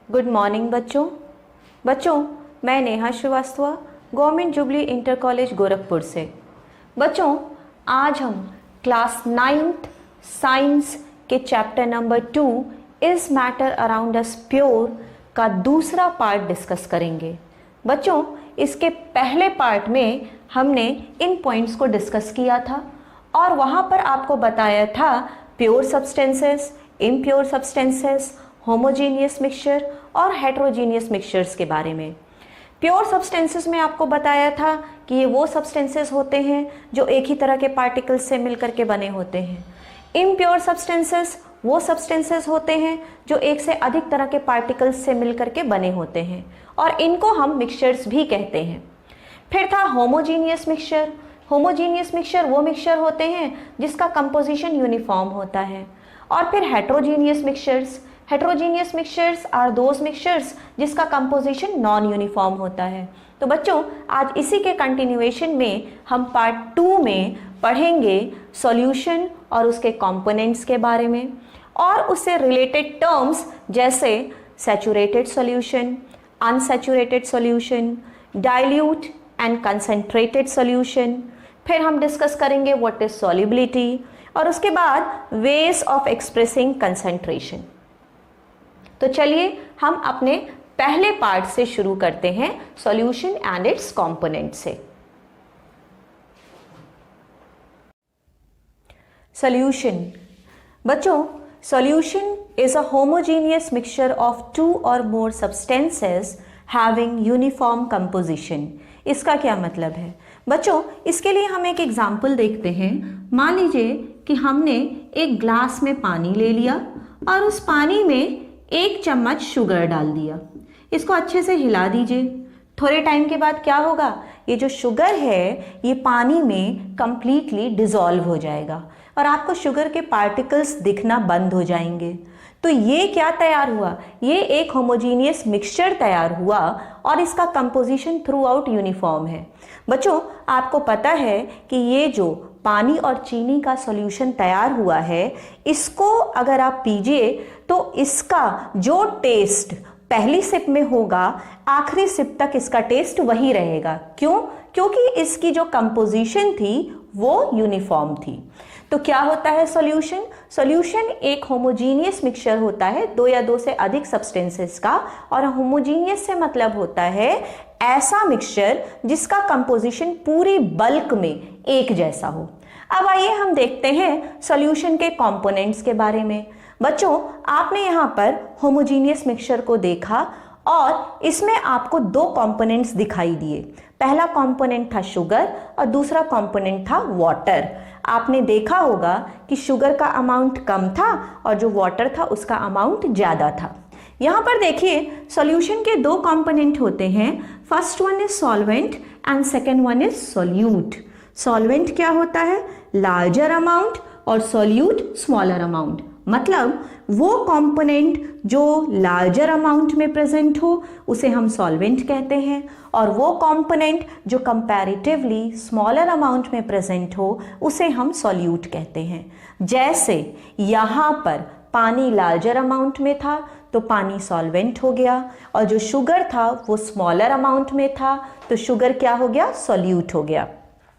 Good morning बच्चों मैं Neha Shrivastava government jubilee inter college Gorakhpur से। बच्चों आज हम क्लास 9th साइंस के chapter number 2 is matter around us pure का दूसरा पार्ट डिस्कस करेंगे। बच्चों इसके पहले पार्ट में हमने इन पॉइंट्स को डिस्कस किया था और वहाँ पर आपको बताया था pure substances, impure substances, homogeneous mixture और हेट्रोजीनियस मिक्सचर्स के बारे में। प्योर सब्सटेंसेस में आपको बताया था कि ये वो सब्सटेंसेस होते हैं जो एक ही तरह के पार्टिकल्स से मिलकर के बने होते हैं। इम्प्योर सब्सटेंसेस वो सब्सटेंसेस होते हैं जो एक से अधिक तरह के पार्टिकल्स से मिलकर के बने होते हैं और इनको हम मिक्सचर्स भी कहते हैं। फिर था होमोजीनियस मिक्सचर। होमोजीनियस मिक्सचर वो मिक्सचर होते हैं जिसका कंपोजिशन यूनिफॉर्म होता है। और फिर heterogeneous mixtures. Heterogeneous mixtures are those mixtures जिसका कंपोजिशन नॉन यूनिफॉर्म होता है। तो बच्चों आज इसी के कंटिन्यूएशन में हम पार्ट 2 में पढ़ेंगे सॉल्यूशन और उसके कंपोनेंट्स के बारे में और उससे रिलेटेड टर्म्स जैसे saturated solution, unsaturated solution, dilute and concentrated solution. फिर हम डिस्कस करेंगे व्हाट इज सॉल्युबिलिटी और उसके बाद वेज ऑफ एक्सप्रेसिंग कंसंट्रेशन। तो चलिए हम अपने पहले पार्ट से शुरू करते हैं सॉल्यूशन एंड इट्स कंपोनेंट से। सॉल्यूशन। बच्चों solution is a homogeneous mixture of 2 और मोर सब्सटेंसेस हैविंग यूनिफॉर्म कंपोजिशन। इसका क्या मतलब है बच्चों? इसके लिए हम एक एग्जाम्पल देखते हैं। मान लीजिए कि हमने एक ग्लास में पानी ले लिया और उस पानी में 1 चम्मच शुगर डाल दिया। इसको अच्छे से हिला दीजिए। थोड़े टाइम के बाद क्या होगा, ये जो शुगर है ये पानी में कंप्लीटली डिसॉल्व हो जाएगा और आपको शुगर के पार्टिकल्स दिखना बंद हो जाएंगे। तो ये क्या तैयार हुआ, ये एक होमोजीनियस मिक्सचर तैयार हुआ और इसका कंपोजिशन थ्रू आउट यूनिफॉर्म है। बच्चों आपको पता है कि ये जो पानी और चीनी का सॉल्यूशन तैयार हुआ है, इसको अगर आप पीजिए तो इसका जो टेस्ट पहली सिप में होगा आखिरी सिप तक इसका टेस्ट वही रहेगा। क्यों? क्योंकि इसकी जो कंपोजिशन थी वो यूनिफॉर्म थी। तो क्या होता है सॉल्यूशन? सॉल्यूशन एक होमोजीनियस मिक्सचर होता है 2 या 2 से अधिक सब्सटेंसेस का, और होमोजीनियस से मतलब होता है ऐसा मिक्सचर जिसका कंपोजिशन पूरी बल्क में एक जैसा हो। अब आइए हम देखते हैं सॉल्यूशन के कंपोनेंट्स के बारे में। बच्चों आपने यहाँ पर होमोजीनियस मिक्सचर को देखा और इसमें आपको 2 कंपोनेंट्स दिखाई दिए। पहला कंपोनेंट था शुगर और दूसरा कंपोनेंट था वाटर। आपने देखा होगा कि शुगर का अमाउंट कम था और जो वाटर था उसका अमाउंट ज़्यादा था। यहाँ पर देखिए सॉल्यूशन के 2 कंपोनेंट होते हैं। First one is solvent and second one is solute. Solvent क्या होता है? लार्जर अमाउंट और सॉल्यूट स्मॉलर अमाउंट। मतलब वो कंपोनेंट जो लार्जर अमाउंट में प्रेजेंट हो उसे हम सॉल्वेंट कहते हैं और वो कंपोनेंट जो कंपैरेटिवली स्मॉलर अमाउंट में प्रेजेंट हो उसे हम सॉल्यूट कहते हैं। जैसे यहाँ पर पानी लार्जर अमाउंट में था तो पानी सॉल्वेंट हो गया और जो शुगर था वो स्मॉलर अमाउंट में था तो शुगर क्या हो गया? सॉल्यूट हो गया।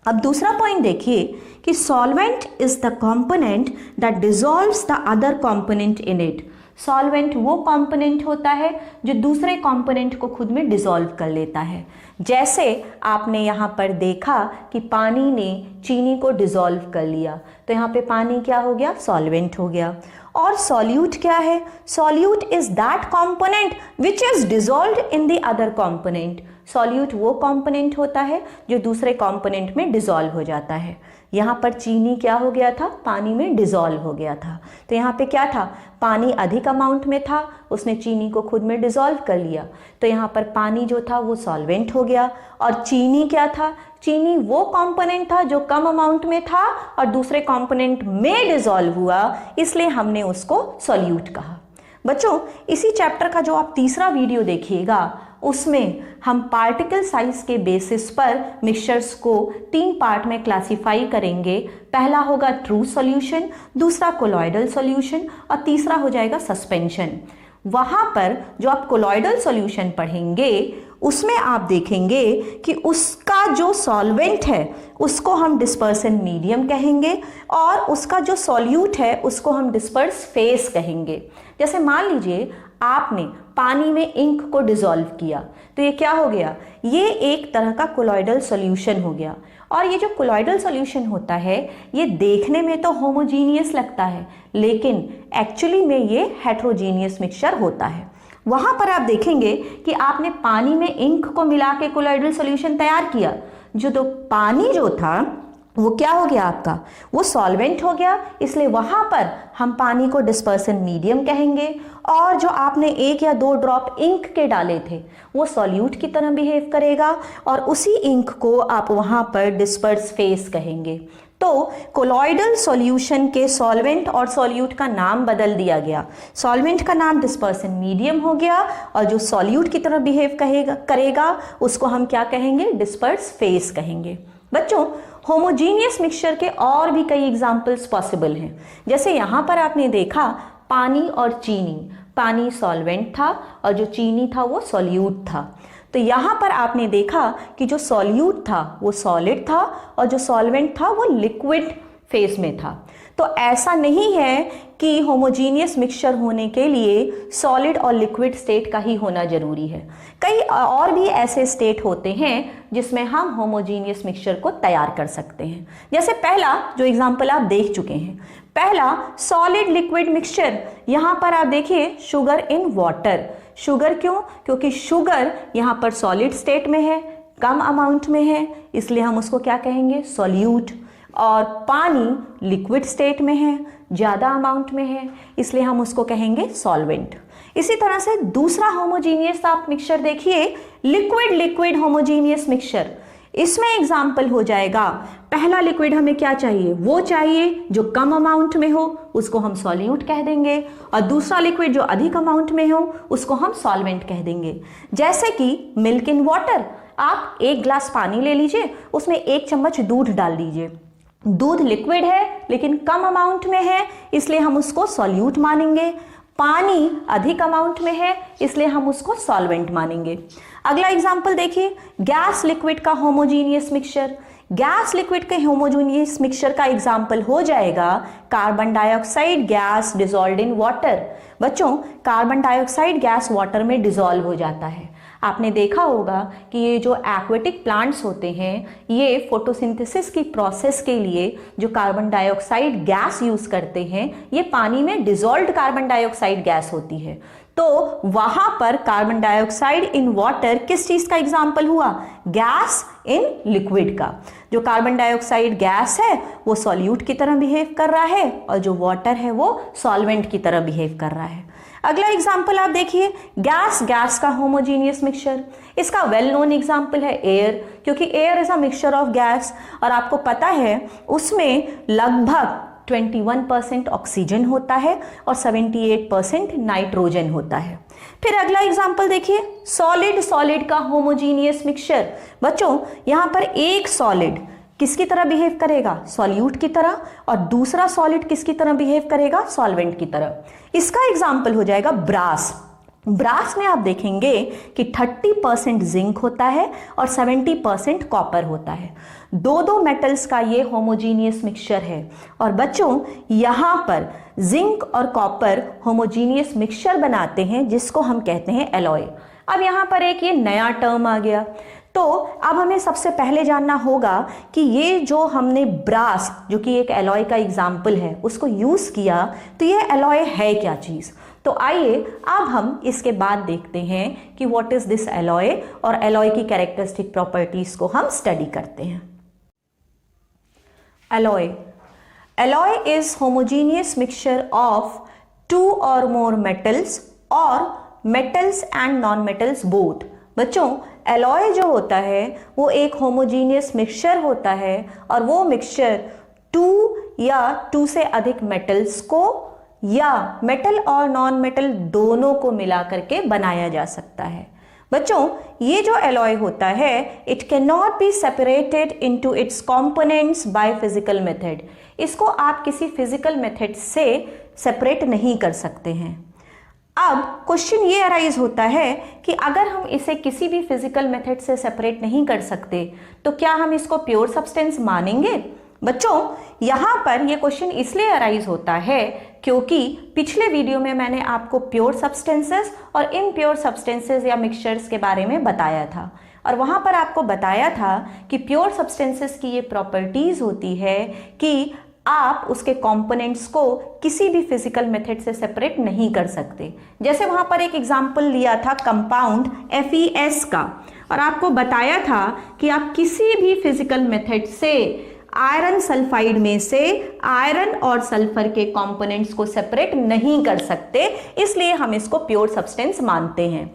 अब दूसरा पॉइंट देखिए कि solvent is the component that dissolves the other component in it. Solvent वो कंपोनेंट होता है जो दूसरे कंपोनेंट को खुद में डिसॉल्व कर लेता है। जैसे आपने यहाँ पर देखा कि पानी ने चीनी को डिसॉल्व कर लिया तो यहाँ पे पानी क्या हो गया? सॉल्वेंट हो गया। और सॉल्यूट क्या है? Solute is that component which is dissolved in the other component. Solute वो कंपोनेंट होता है जो दूसरे कंपोनेंट में डिसॉल्व हो जाता है। यहाँ पर चीनी क्या हो गया था? पानी में डिसॉल्व हो गया था। तो यहाँ पे क्या था? पानी अधिक अमाउंट में था, उसने चीनी को खुद में डिसॉल्व कर लिया तो यहाँ पर पानी जो था वो सॉल्वेंट हो गया। और चीनी क्या था? चीनी वो कंपोनेंट था जो कम अमाउंट में था और दूसरे कंपोनेंट में डिसॉल्व हुआ, इसलिए हमने उसको सॉल्यूट कहा। बच्चों इसी चैप्टर का जो आप तीसरा वीडियो देखिएगा उसमें हम पार्टिकल साइज के बेसिस पर मिक्सचर्स को 3 पार्ट में क्लासिफाई करेंगे। पहला होगा ट्रू सॉल्यूशन, दूसरा कोलॉइडल सॉल्यूशन और तीसरा हो जाएगा सस्पेंशन। वहां पर जो आप कोलॉइडल सॉल्यूशन पढ़ेंगे उसमें आप देखेंगे कि उसका जो सॉल्वेंट है उसको हम डिस्पर्सन मीडियम कहेंगे और उसका जो सॉल्यूट है उसको हम डिस्पर्स फेस कहेंगे। जैसे मान लीजिए आपने पानी में इंक को डिसॉल्व किया तो ये क्या हो गया, ये एक तरह का कोलॉइडल सॉल्यूशन हो गया। और ये जो कोलॉइडल सॉल्यूशन होता है ये देखने में तो होमोजीनियस लगता है लेकिन एक्चुअली में ये हेट्रोजीनियस मिक्सचर होता है। वहां पर आप देखेंगे कि आपने पानी में इंक को मिला के कोलॉइडल सॉल्यूशन तैयार किया, जो पानी जो था वो क्या हो गया आपका, वो सॉल्वेंट हो गया, इसलिए वहां पर हम पानी को डिस्पर्सन मीडियम कहेंगे। और जो आपने 1 या 2 ड्रॉप इंक के डाले थे वो सॉल्यूट की तरह बिहेव करेगा और उसी इंक को आप वहां पर डिस्पर्स फेस कहेंगे। तो कोलॉइडल सॉल्यूशन के सॉल्वेंट और सॉल्यूट का नाम बदल दिया गया। सॉल्वेंट का नाम डिस्पर्सन मीडियम हो गया और जो सॉल्यूट की तरह बिहेव करेगा उसको हम क्या कहेंगे, डिस्पर्स फेस कहेंगे। बच्चों, होमोजीनियस मिक्सचर के और भी कई एग्जाम्पल्स पॉसिबल हैं। जैसे यहाँ पर आपने देखा पानी और चीनी, पानी सॉल्वेंट था और जो चीनी था वो सॉल्यूट था। तो यहाँ पर आपने देखा कि जो सॉल्यूट था वो सॉलिड था और जो सॉल्वेंट था वो लिक्विड फेस में था। तो ऐसा नहीं है कि होमोजीनियस मिक्सचर होने के लिए सॉलिड और लिक्विड स्टेट का ही होना जरूरी है। कई और भी ऐसे स्टेट होते हैं जिसमें हम होमोजीनियस मिक्सचर को तैयार कर सकते हैं। जैसे पहला जो एग्जांपल आप देख चुके हैं, पहला सॉलिड लिक्विड मिक्सचर, यहाँ पर आप देखिए शुगर इन वाटर। शुगर क्यों, क्योंकि शुगर यहाँ पर सॉलिड स्टेट में है, कम अमाउंट में है, इसलिए हम उसको क्या कहेंगे, सॉल्यूट। और पानी लिक्विड स्टेट में है, ज़्यादा अमाउंट में है, इसलिए हम उसको कहेंगे सॉल्वेंट। इसी तरह से दूसरा होमोजीनियस आप मिक्सचर देखिए, लिक्विड लिक्विड होमोजीनियस मिक्सचर। इसमें एग्जाम्पल हो जाएगा, पहला लिक्विड हमें क्या चाहिए, वो चाहिए जो कम अमाउंट में हो, उसको हम सॉल्यूट कह देंगे, और दूसरा लिक्विड जो अधिक अमाउंट में हो उसको हम सॉल्वेंट कह देंगे। जैसे कि मिल्क इन वाटर, आप 1 ग्लास पानी ले लीजिए, उसमें 1 चम्मच दूध डाल दीजिए। दूध लिक्विड है लेकिन कम अमाउंट में है, इसलिए हम उसको सॉल्यूट मानेंगे। पानी अधिक अमाउंट में है, इसलिए हम उसको सॉल्वेंट मानेंगे। अगला एग्जांपल देखिए, गैस लिक्विड का होमोजीनियस मिक्सचर। गैस लिक्विड के होमोजीनियस मिक्सचर का एग्जाम्पल हो जाएगा carbon dioxide gas dissolved in water. बच्चों, कार्बन डाइऑक्साइड गैस वाटर में डिसॉल्व हो जाता है। आपने देखा होगा कि ये जो एक्वेटिक प्लांट्स होते हैं ये फोटोसिंथेसिस की प्रोसेस के लिए जो कार्बन डाइऑक्साइड गैस यूज करते हैं ये पानी में डिसॉल्व्ड कार्बन डाइऑक्साइड गैस होती है। तो वहां पर कार्बन डाइऑक्साइड इन वाटर किस चीज का एग्जाम्पल हुआ, गैस इन लिक्विड का। जो कार्बन डाइऑक्साइड गैस है वो सॉल्यूट की तरह बिहेव कर रहा है और जो वाटर है वो सॉल्वेंट की तरह बिहेव कर रहा है। अगला एग्जाम्पल आप देखिए, गैस का होमोजीनियस मिक्सचर। इसका वेल नोन एग्जाम्पल है एयर, क्योंकि air is a mixture of gas और आपको पता है उसमें लगभग 21% ऑक्सीजन होता है और 78% नाइट्रोजन होता है। फिर अगला एग्जाम्पल देखिए, सॉलिड का होमोजीनियस मिक्सचर। बच्चों, यहाँ पर एक सॉलिड किसकी तरह बिहेव करेगा, सॉल्यूट की तरह, और दूसरा सॉलिड किसकी तरह बिहेव करेगा, सॉल्वेंट की तरह। इसका एग्जाम्पल हो जाएगा ब्रास। ब्रास में आप देखेंगे कि 30% जिंक होता है और 70% कॉपर होता है। दो मेटल्स का ये होमोजीनियस मिक्सचर है। और बच्चों, यहाँ पर जिंक और कॉपर होमोजीनियस मिक्सचर बनाते हैं जिसको हम कहते हैं एलॉय। अब यहाँ पर एक ये नया टर्म आ गया, तो अब हमें सबसे पहले जानना होगा कि ये जो हमने ब्रास, जो कि एक एलॉय का एग्जाम्पल है, उसको यूज किया, तो ये एलॉय है क्या चीज। तो आइए अब हम इसके बाद देखते हैं कि व्हाट इज दिस एलॉय और एलॉय की कैरेक्टरिस्टिक प्रॉपर्टीज को हम स्टडी करते हैं। Alloy is homogeneous mixture of 2 or more metals और metals and non metals both. बच्चों, एलॉय जो होता है वो एक होमोजीनियस मिक्सचर होता है और वो मिक्सचर 2 या 2 से अधिक मेटल्स को या मेटल और नॉन मेटल दोनों को मिला करके बनाया जा सकता है। बच्चों, ये जो एलॉय होता है it can not be separated into its components by physical method. इसको आप किसी फिजिकल मेथड से सेपरेट नहीं कर सकते हैं। अब क्वेश्चन ये अराइज होता है कि अगर हम इसे किसी भी फिजिकल मेथड से सेपरेट नहीं कर सकते तो क्या हम इसको प्योर सब्सटेंस मानेंगे? बच्चों, यहां पर ये क्वेश्चन इसलिए अराइज होता है क्योंकि पिछले वीडियो में मैंने आपको प्योर सब्सटेंसेस और इम्प्योर सब्सटेंसेस या मिक्सचर्स के बारे में बताया था, और वहां पर आपको बताया था कि प्योर सब्सटेंसेस की ये प्रॉपर्टीज होती है कि आप उसके कंपोनेंट्स को किसी भी फिजिकल मेथड से सेपरेट नहीं कर सकते। जैसे वहां पर एक एग्जांपल लिया था कंपाउंड FeS का, और आपको बताया था कि आप किसी भी फिजिकल मेथड से आयरन सल्फाइड में से आयरन और सल्फर के कंपोनेंट्स को सेपरेट नहीं कर सकते, इसलिए हम इसको प्योर सब्सटेंस मानते हैं।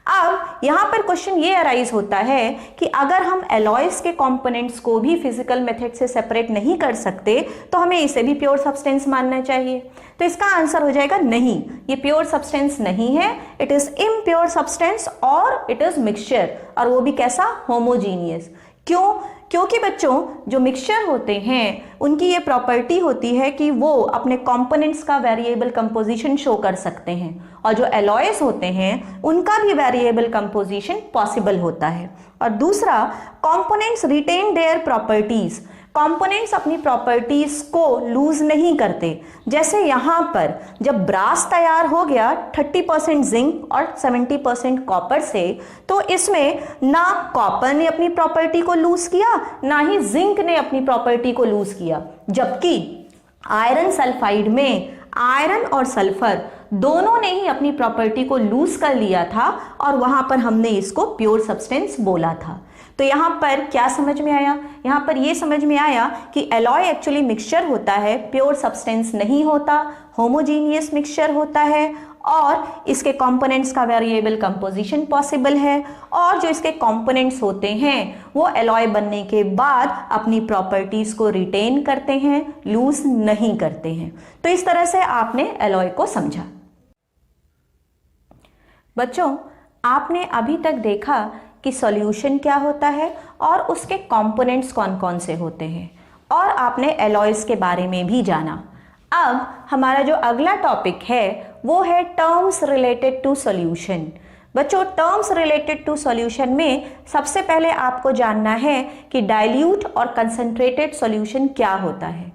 अब यहां पर क्वेश्चन ये अराइज होता है कि अगर हम एलॉयज के कंपोनेंट्स को भी फिजिकल मेथड से सेपरेट नहीं कर सकते तो हमें इसे भी प्योर सब्सटेंस मानना चाहिए। तो इसका आंसर हो जाएगा नहीं, ये प्योर सब्सटेंस नहीं है, इट इज इम्प्योर सब्सटेंस और इट इज मिक्सचर, और वो भी कैसा? होमोजीनियस। क्यों? क्योंकि बच्चों जो मिक्सचर होते हैं उनकी ये प्रॉपर्टी होती है कि वो अपने कंपोनेंट्स का वेरिएबल कंपोजिशन शो कर सकते हैं, और जो एलॉयज होते हैं उनका भी वेरिएबल कंपोजिशन पॉसिबल होता है। और दूसरा, components retain their properties, components अपनी प्रॉपर्टीज को लूज नहीं करते। जैसे यहां पर जब ब्रास तैयार हो गया 30% जिंक और 70% कॉपर से, तो इसमें ना कॉपर ने अपनी प्रॉपर्टी को लूज किया ना ही जिंक ने अपनी प्रॉपर्टी को लूज किया, जबकि आयरन सल्फाइड में आयरन और सल्फर दोनों ने ही अपनी प्रॉपर्टी को लूज कर लिया था, और वहां पर हमने इसको प्योर सब्सटेंस बोला था। तो यहां पर क्या समझ में आया? यहां पर यह समझ में आया कि एलॉय एक्चुअली मिक्सचर होता है, प्योर सब्सटेंस नहीं होता, होमोजीनियस मिक्सचर होता है, और इसके कंपोनेंट्स का वेरिएबल कंपोजिशन पॉसिबल है, और जो इसके कंपोनेंट्स होते हैं वो एलॉय बनने के बाद अपनी प्रॉपर्टीज को रिटेन करते हैं, लूज नहीं करते हैं। तो इस तरह से आपने एलॉय को समझा। बच्चों, आपने अभी तक देखा कि सॉल्यूशन क्या होता है और उसके कंपोनेंट्स कौन कौन से होते हैं, और आपने एलॉयज के बारे में भी जाना। अब हमारा जो अगला टॉपिक है वो है टर्म्स रिलेटेड टू सॉल्यूशन। बच्चों, टर्म्स रिलेटेड टू सॉल्यूशन में सबसे पहले आपको जानना है कि डाइल्यूट और कंसंट्रेटेड सॉल्यूशन क्या होता है।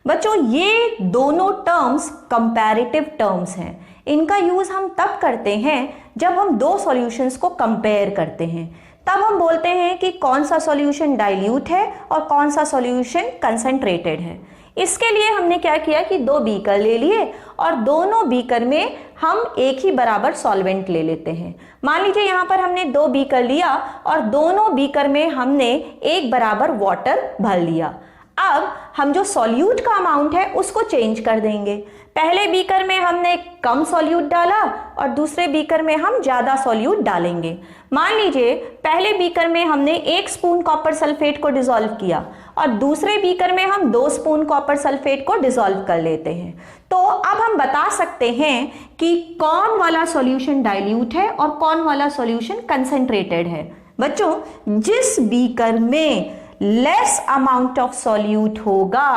बच्चों, ये दोनों टर्म्स कंपैरेटिव टर्म्स हैं। इनका यूज हम तब करते हैं जब हम दो सॉल्यूशंस को कंपेयर करते हैं, तब हम बोलते हैं कि कौन सा सॉल्यूशन डाइल्यूट है और कौन सा सॉल्यूशन कंसंट्रेटेड है। इसके लिए हमने क्या किया कि दो बीकर ले लिए और दोनों बीकर में हम एक ही बराबर सॉल्वेंट ले लेते हैं। मान लीजिए यहाँ पर हमने दो बीकर लिया और दोनों बीकर में हमने एक बराबर वाटर भर लिया। अब हम जो सॉल्यूट का अमाउंट है उसको चेंज कर देंगे। पहले बीकर में हमने कम सॉल्यूट डाला और दूसरे बीकर में हम ज्यादा सॉल्यूट डालेंगे। मान लीजिए पहले बीकर में हमने 1 स्पून कॉपर सल्फेट को डिसॉल्व किया और दूसरे बीकर में हम 2 स्पून कॉपर सल्फेट को डिसॉल्व कर लेते हैं। तो अब हम बता सकते हैं कि कौन वाला सॉल्यूशन डाइल्यूट है और कौन वाला सॉल्यूशन कंसंट्रेटेड है। बच्चों, जिस बीकर में लेस अमाउंट ऑफ सॉल्यूट होगा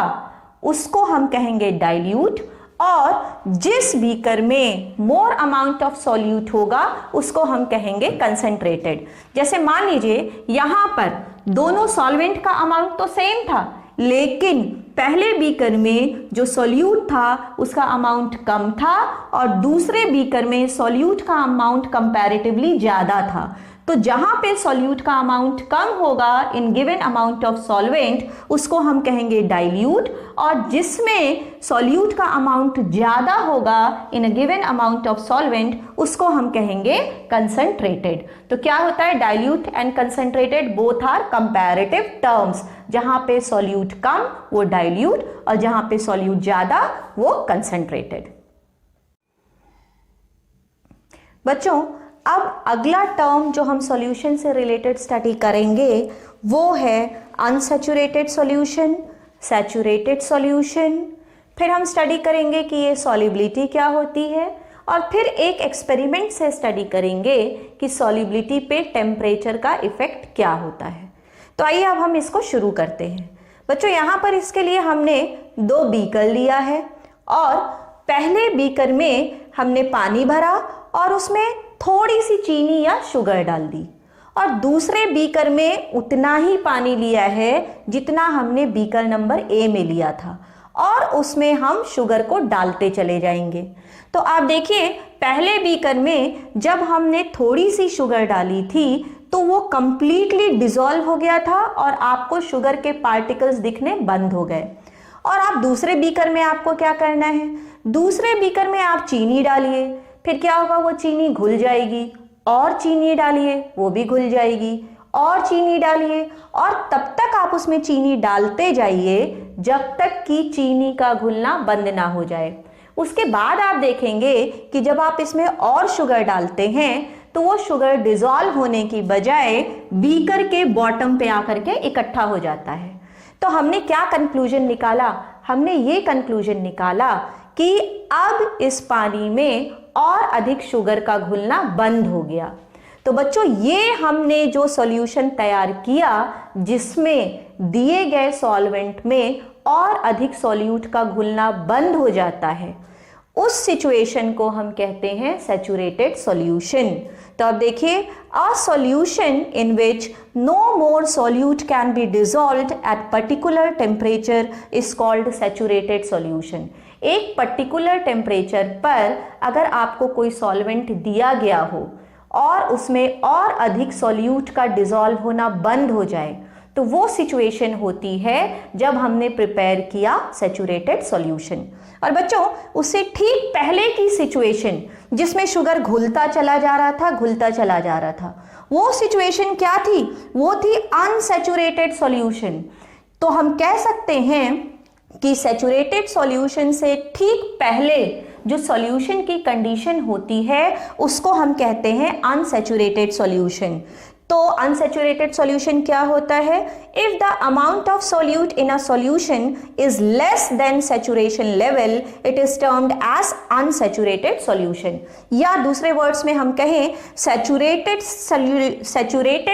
उसको हम कहेंगे डाइल्यूट, और जिस बीकर में मोर अमाउंट ऑफ सॉल्यूट होगा उसको हम कहेंगे कंसंट्रेटेड। जैसे मान लीजिए यहां पर दोनों सॉल्वेंट का अमाउंट तो सेम था, लेकिन पहले बीकर में जो सॉल्यूट था उसका अमाउंट कम था और दूसरे बीकर में सॉल्यूट का अमाउंट कंपैरेटिवली ज्यादा था। तो जहां पे सॉल्यूट का अमाउंट कम होगा इन गिवन अमाउंट ऑफ सॉल्वेंट उसको हम कहेंगे डाइल्यूट, और जिसमें सॉल्यूट का अमाउंट ज्यादा होगा in a given amount of solvent उसको हम कहेंगे कंसंट्रेटेड। तो क्या होता है, dilute and concentrated both are comparative terms. जहां पे सॉल्यूट कम वो डाइल्यूट और जहां पे सॉल्यूट ज्यादा वो कंसंट्रेटेड। बच्चों, अब अगला टर्म जो हम सॉल्यूशन से रिलेटेड स्टडी करेंगे वो है अनसैचुरेटेड सॉल्यूशन, सैचुरेटेड सॉल्यूशन। फिर हम स्टडी करेंगे कि ये सॉल्युबिलिटी क्या होती है, और फिर एक एक्सपेरिमेंट से स्टडी करेंगे कि सॉल्युबिलिटी पे टेम्परेचर का इफेक्ट क्या होता है। तो आइए अब हम इसको शुरू करते हैं। बच्चों, यहाँ पर इसके लिए हमने 2 बीकर लिया है और पहले बीकर में हमने पानी भरा और उसमें थोड़ी सी चीनी या शुगर डाल दी, और दूसरे बीकर में उतना ही पानी लिया है जितना हमने बीकर नंबर ए में लिया था, और उसमें हम शुगर को डालते चले जाएंगे। तो आप देखिए, पहले बीकर में जब हमने थोड़ी सी शुगर डाली थी तो वो कंप्लीटली डिसॉल्व हो गया था और आपको शुगर के पार्टिकल्स दिखने बंद हो गए। और आप दूसरे बीकर में आपको क्या करना है, दूसरे बीकर में आप चीनी डालिए, फिर क्या होगा, वो चीनी घुल जाएगी, और चीनी डालिए, वो भी घुल जाएगी, और चीनी डालिए, और तब तक आप उसमें चीनी डालते जाइए जब तक कि चीनी का घुलना बंद ना हो जाए। उसके बाद आप देखेंगे कि जब आप इसमें और शुगर डालते हैं तो वो शुगर डिसॉल्व होने की बजाय बीकर के बॉटम पे आकर के इकट्ठा हो जाता है। तो हमने क्या कंक्लूजन निकाला, हमने ये कंक्लूजन निकाला कि अब इस पानी में और अधिक शुगर का घुलना बंद हो गया। तो बच्चों, ये हमने जो सॉल्यूशन तैयार किया जिसमें दिए गए सॉल्वेंट में और अधिक सॉल्यूट का घुलना बंद हो जाता है, उस सिचुएशन को हम कहते हैं सैचुरेटेड सॉल्यूशन। तो अब देखिए, a solution in which no more solute can be dissolved at particular temperature is called saturated solution. एक पर्टिकुलर टेम्परेचर पर अगर आपको कोई सॉल्वेंट दिया गया हो और उसमें और अधिक सॉल्यूट का डिसॉल्व होना बंद हो जाए, तो वो सिचुएशन होती है जब हमने प्रिपेयर किया सैचुरेटेड सॉल्यूशन। और बच्चों, उससे ठीक पहले की सिचुएशन जिसमें शुगर घुलता चला जा रहा था, घुलता चला जा रहा था, वो सिचुएशन क्या थी, वो थी अनसैचुरेटेड सॉल्यूशन। तो हम कह सकते हैं कि सैचुरेटेड सॉल्यूशन से ठीक पहले जो सॉल्यूशन की कंडीशन होती है उसको हम कहते हैं अनसैचुरेटेड सॉल्यूशन। तो अनसैचुरेटेड सॉल्यूशन क्या होता है, if the amount of solute in a solution is less than saturation level it is termed as unsaturated solution. या दूसरे वर्ड्स में हम कहें, सैचुरेटेड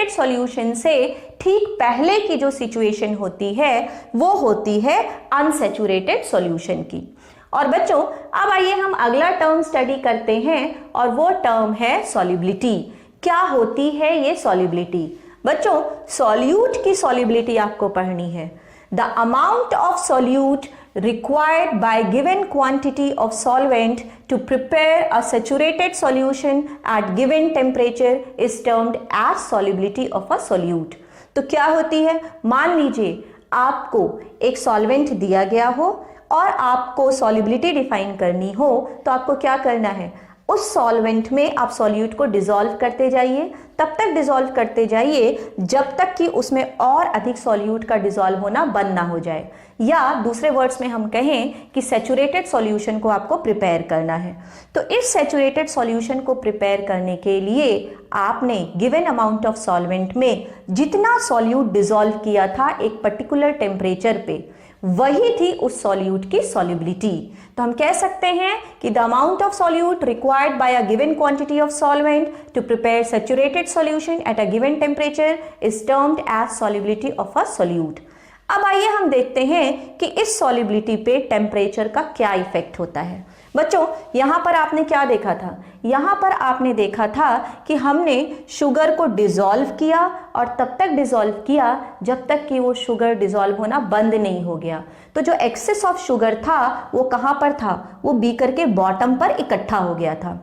सॉल्यूशन से ठीक पहले की जो सिचुएशन होती है वो होती है अनसैचुरेटेड सॉल्यूशन की। और बच्चों, अब आइए हम अगला टर्म स्टडी करते हैं और वो टर्म है सॉल्युबिलिटी। क्या होती है ये सॉल्युबिलिटी? बच्चों, सॉल्यूट की सॉल्युबिलिटी आपको पढ़नी है। The amount of solute required by given quantity of solvent to prepare a saturated solution at given temperature is termed as solubility of a solute। तो क्या होती है, मान लीजिए आपको एक सॉल्वेंट दिया गया हो और आपको सॉल्युबिलिटी डिफाइन करनी हो, तो आपको क्या करना है, उस सॉल्वेंट में आप सॉल्यूट को डिसॉल्व करते जाइए, तब तक डिसॉल्व करते जाइए जब तक कि उसमें और अधिक सॉल्यूट का डिसॉल्व होना बंद ना हो जाए। या दूसरे वर्ड्स में हम कहें कि सैचुरेटेड सॉल्यूशन को आपको प्रिपेयर करना है। तो इस सैचुरेटेड सॉल्यूशन को प्रिपेयर करने के लिए आपने गिवन अमाउंट ऑफ सॉल्वेंट में जितना सॉल्यूट डिसॉल्व किया था एक पर्टिकुलर टेम्परेचर पे, वही थी उस सॉल्यूट की सॉल्युबिलिटी। तो हम कह सकते हैं कि the amount of solute required by a given quantity of solvent to prepare saturated solution at a given temperature is termed as solubility of a solute. अब आइए हम देखते हैं कि इस सॉल्युबिलिटी पे टेम्परेचर का क्या इफेक्ट होता है। बच्चों, यहाँ पर आपने क्या देखा था, यहाँ पर आपने देखा था कि हमने शुगर को डिसॉल्व किया और तब तक डिसॉल्व किया जब तक कि वो शुगर डिसॉल्व होना बंद नहीं हो गया। तो जो एक्सेस ऑफ शुगर था वो कहाँ पर था, वो बीकर के बॉटम पर इकट्ठा हो गया था।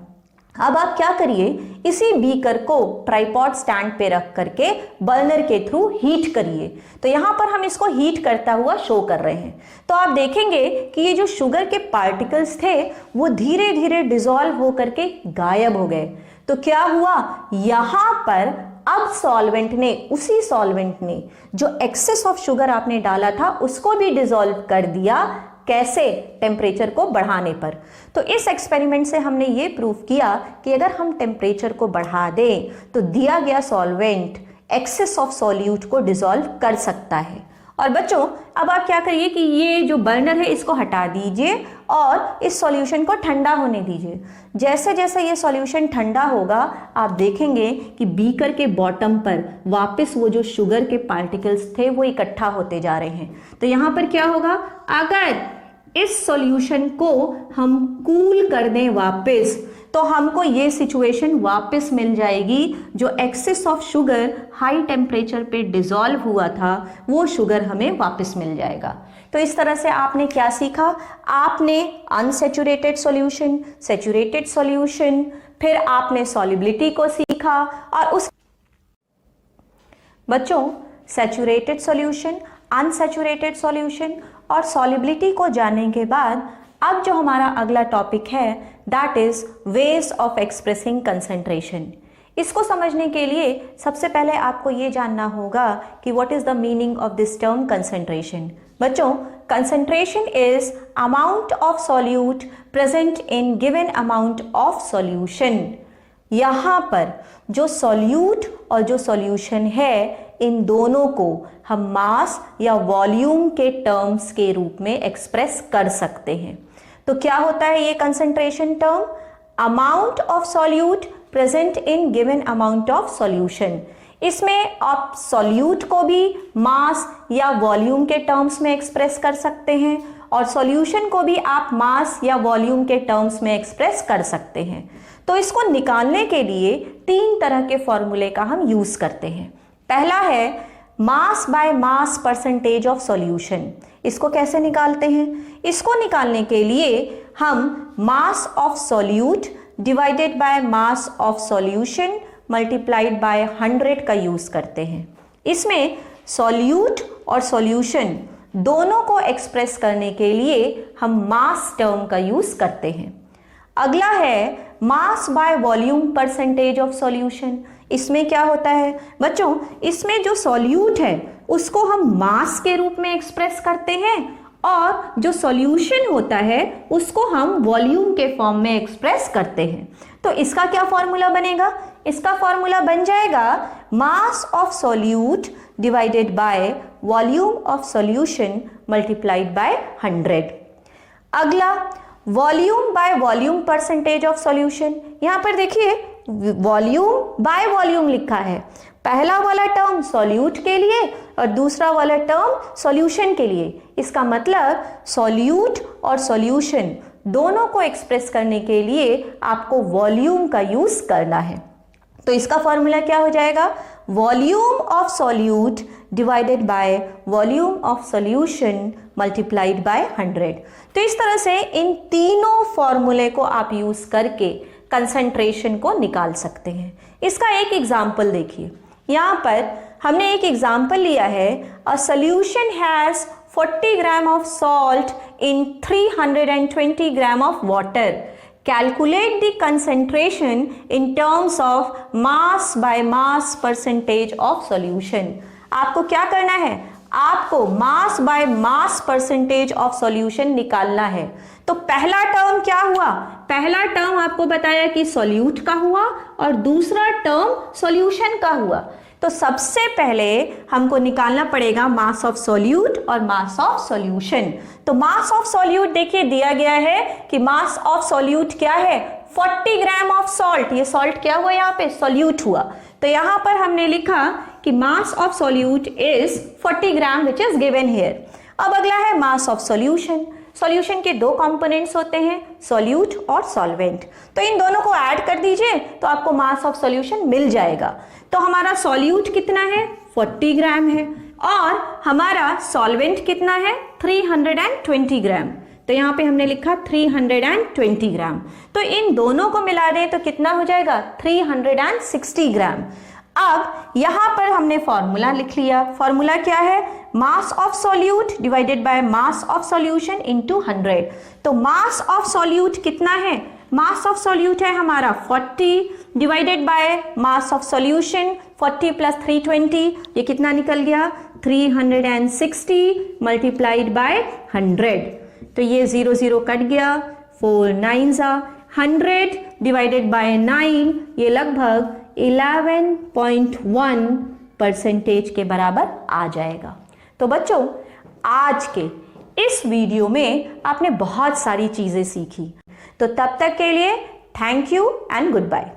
अब आप क्या करिए, इसी बीकर को ट्राइपॉड स्टैंड पे रख करके बर्नर के थ्रू हीट करिए। तो यहाँ पर हम इसको हीट करता हुआ शो कर रहे हैं। तो आप देखेंगे कि ये जो शुगर के पार्टिकल्स थे वो धीरे धीरे डिसॉल्व हो करके गायब हो गए। तो क्या हुआ, यहाँ पर अब सॉल्वेंट ने, उसी सॉल्वेंट ने जो एक्सेस ऑफ शुगर आपने डाला था उसको भी डिसॉल्व कर दिया। कैसे? टेम्परेचर को बढ़ाने पर। तो इस एक्सपेरिमेंट से हमने ये प्रूव किया कि अगर हम टेम्परेचर को बढ़ा दें तो दिया गया सॉल्वेंट एक्सेस ऑफ सॉल्यूट को डिसॉल्व कर सकता है। और बच्चों, अब आप क्या करिए कि ये जो बर्नर है इसको हटा दीजिए और इस सॉल्यूशन को ठंडा होने दीजिए। जैसे जैसे ये सॉल्यूशन ठंडा होगा आप देखेंगे कि बीकर के बॉटम पर वापस वो जो शुगर के पार्टिकल्स थे वो इकट्ठा होते जा रहे हैं। तो यहाँ पर क्या होगा, अगर इस सॉल्यूशन को हम कूल कर दें वापस, तो हमको ये सिचुएशन वापस मिल जाएगी, जो excess of sugar high temperature पे डिसॉल्व हुआ था वो शुगर हमें वापस मिल जाएगा। तो इस तरह से आपने क्या सीखा, आपने अनसैचुरेटेड सॉल्यूशन, सैचुरेटेड सॉल्यूशन, फिर आपने सॉल्युबिलिटी को सीखा, और उस बच्चों सैचुरेटेड सॉल्यूशन, अनसैचुरेटेड सॉल्यूशन और सॉल्युबिलिटी को जानने के बाद अब जो हमारा अगला टॉपिक है that is ways of expressing concentration. इसको समझने के लिए सबसे पहले आपको ये जानना होगा कि what is the meaning of this term concentration. बच्चों concentration is amount of solute present in given amount of solution. यहाँ पर जो सॉल्यूट और जो सॉल्यूशन है इन दोनों को हम मास या वॉल्यूम के टर्म्स के रूप में एक्सप्रेस कर सकते हैं। तो क्या होता है ये concentration term, amount of solute present in given amount of solution. इसमें आप सॉल्यूट को भी मास या वॉल्यूम के टर्म्स में एक्सप्रेस कर सकते हैं और सॉल्यूशन को भी आप मास या वॉल्यूम के टर्म्स में एक्सप्रेस कर सकते हैं। तो इसको निकालने के लिए 3 तरह के फॉर्मूले का हम यूज करते हैं। पहला है mass by mass percentage of solution. इसको कैसे निकालते हैं, इसको निकालने के लिए हम mass of solute divided by mass of solution multiplied by 100 का यूज करते हैं। इसमें सॉल्यूट और सॉल्यूशन दोनों को एक्सप्रेस करने के लिए हम मास टर्म का यूज करते हैं। अगला है mass by volume percentage of solution. इसमें क्या होता है बच्चों, इसमें जो सॉल्यूट है उसको हम मास के रूप में एक्सप्रेस करते हैं और जो सॉल्यूशन होता है उसको हम वॉल्यूम के फॉर्म में एक्सप्रेस करते हैं। तो इसका क्या फॉर्मूला बनेगा, इसका फॉर्मूला बन जाएगा mass of solute divided by volume of solution multiplied by 100। अगला volume by volume percentage of solution. यहां पर देखिए वॉल्यूम बाय वॉल्यूम लिखा है, पहला वाला टर्म सॉल्यूट के लिए और दूसरा वाला टर्म सॉल्यूशन के लिए। इसका मतलब सॉल्यूट और सॉल्यूशन दोनों को एक्सप्रेस करने के लिए आपको वॉल्यूम का यूज करना है। तो इसका फॉर्मूला क्या हो जाएगा, volume of solute divided by volume of solution multiplied by 100। तो इस तरह से इन तीनों फॉर्मूले को आप यूज करके कंसंट्रेशन को निकाल सकते हैं। इसका एक एग्जाम्पल देखिए, यहाँ पर हमने एक एग्जाम्पल लिया है, a solution has 40 gram of salt in 320 gram of water. Calculate the concentration in terms of mass by mass percentage of solution. आपको क्या करना है, आपको mass by mass percentage of solution निकालना है। तो पहला टर्म क्या हुआ, पहला टर्म आपको बताया कि सॉल्यूट का हुआ और दूसरा टर्म सॉल्यूशन का हुआ। तो सबसे पहले हमको निकालना पड़ेगा मास ऑफ सॉल्यूट और मास ऑफ सॉल्यूशन। तो मास ऑफ सॉल्यूट देखिए दिया गया है कि मास ऑफ सॉल्यूट क्या है, 40 ग्राम ऑफ सॉल्ट। ये सॉल्ट क्या हुआ, यहाँ पे सॉल्यूट हुआ। तो यहाँ पर हमने लिखा कि mass of solute is 40 gram which is given here. अब अगला है मास ऑफ सॉल्यूशन। सॉल्यूशन के 2 कंपोनेंट्स होते हैं, सॉल्यूट और सॉल्वेंट। तो इन दोनों को ऐड कर दीजिए तो आपको मास ऑफ सॉल्यूशन मिल जाएगा। तो हमारा सॉल्यूट कितना है, 40 ग्राम है और हमारा सॉल्वेंट कितना है, 320 ग्राम। तो यहाँ पे हमने लिखा 320 ग्राम। तो इन दोनों को मिला दें तो कितना हो जाएगा, 360 ग्राम। अब यहाँ पर हमने फॉर्मूला लिख लिया। फॉर्मूला क्या है, mass of solute divided by mass of solution into 100। तो मास ऑफ सॉल्यूट कितना है, मास ऑफ सॉल्यूट है हमारा 40 divided by mass of solution 40 plus 320, ये कितना निकल गया, 360 मल्टीप्लाइड बाय 100। तो ये 0 0 कट गया, 4 9 100 डिवाइडेड बाय 9, ये लगभग 11.1% के बराबर आ जाएगा। तो बच्चों आज के इस वीडियो में आपने बहुत सारी चीजें सीखी। तो तब तक के लिए thank you and good bye.